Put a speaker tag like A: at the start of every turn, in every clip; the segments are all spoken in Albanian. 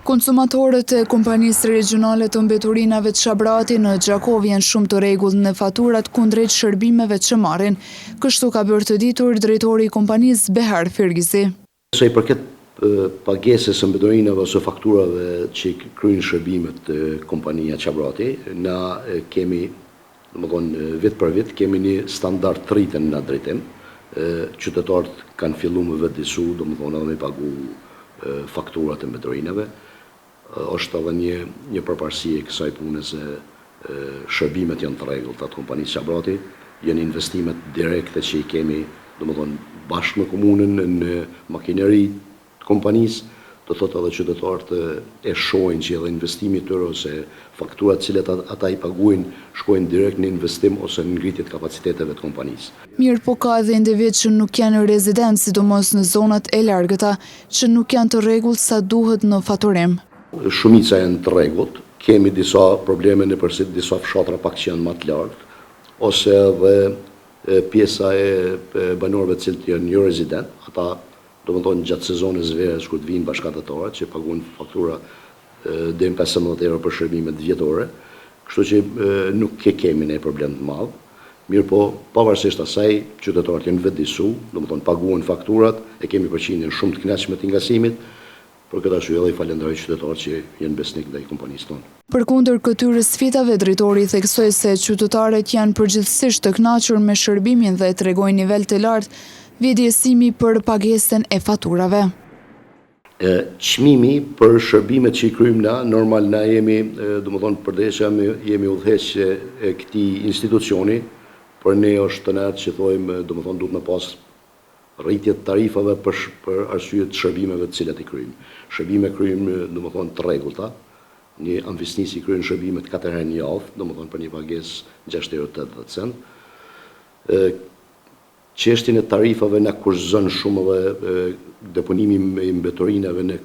A: Konsumatorët e kompanisë regionale të mbeturinave të Shabrati në Gjakov janë shumë të rregull në faturat kundrejt shërbimeve që marrin. Kështu ka bërë të ditur drejtori i kompanisë Behar Firgizi.
B: Sa i përket pagesës së mbeturinave ose fakturave që kryejnë shërbimet kompania Shabrati, na kemi, domethënë vit për vit kemi një standard të rritën në drejtim. Qytetarët kanë filluar me vetëdijsu, domethënë edhe me pagu fakturat e mbeturinave. Është edhe një përparësi e kësaj pune se shërbimet janë të rregullta të kompanisë Shabrati, janë investimet direkte që i kemi, domethënë bashkë me komunën në makineri të kompanisë, do thotë edhe qytetarët e shohin që edhe investimi i tyre ose fakturat që ata i paguajnë shkojnë direkt në investim ose në ngritje të kapaciteteve të kompanisë.
A: Mirë, po ka edhe individ që nuk janë rezident, sidomos në zonat e largëta, që nuk janë të rregullt sa duhet në faturim.
B: Shumica janë të rregullt, kemi disa probleme në përsit disa fshatra pak që janë më të lartë, ose edhe pjesa e banorëve të cilët janë jo rezident, ata domethënë gjatë sezonit verës kur të vinë bashkëdhëntarët që paguajnë faktura deri në 15 euro për shërbimet vjetore, kështu që nuk kemi ne problem të madh. Mirë po, pavarësisht asaj, qytetarët janë vetëdijsu, domethënë paguajnë fakturat, e kemi përqindjen shumë të kënaqshme të ingasimit. Për këtë arsye edhe i falenderoj qytetarët që janë besnik ndaj kompanisë tonë.
A: Përkundër këtyre sfidave, drejtori theksoi se qytetarët janë përgjithsisht të kënaqur me shërbimin dhe tregojnë nivel të lartë vjedhjesimi për pagesën e faturave.
B: Çmimi për shërbimet që i kryejmë na, normal na jemi, domethënë përderisa jemi udhëheq e këtij institucioni, por ne është të natë që thojmë, domethënë duhet të pas rritje të tarifave për arsye të shërbimeve të cilat i kryejmë. Shërbime kryejmë domethënë të rregullta. Një anfisnis i kryen shërbimet 4 herë në javë, domethënë për një pagesë 6,80 €. Çështjen e tarifave na kurzon shumë edhe deponimi i mbeturinave në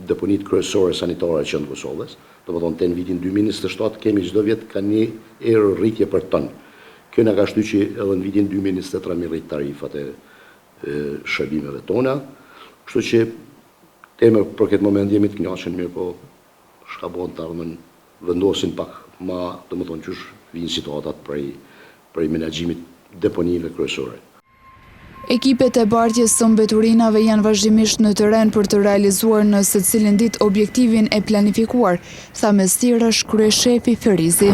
B: deponit kryesore sanitare që në Kosovës. Domethënë në vitin 2027 kemi çdo vit ka një erë rritje për ton. Kjo na ka shtyqi edhe në vitin 2023 mi rrit tarifat e shërbimeve tona. Kështu që tema për këtë moment jemi të kënaqur, mirë po shkabon të ardhmen vendosin pak ma, domethënë qysh vinë situatat prej menaxhimit deponive kryesore.
A: Ekipet e bartjes së mbeturinave janë vazhdimisht në terren për të realizuar në secilin ditë objektivin e planifikuar, tha me stirash kryeshefi Ferizi.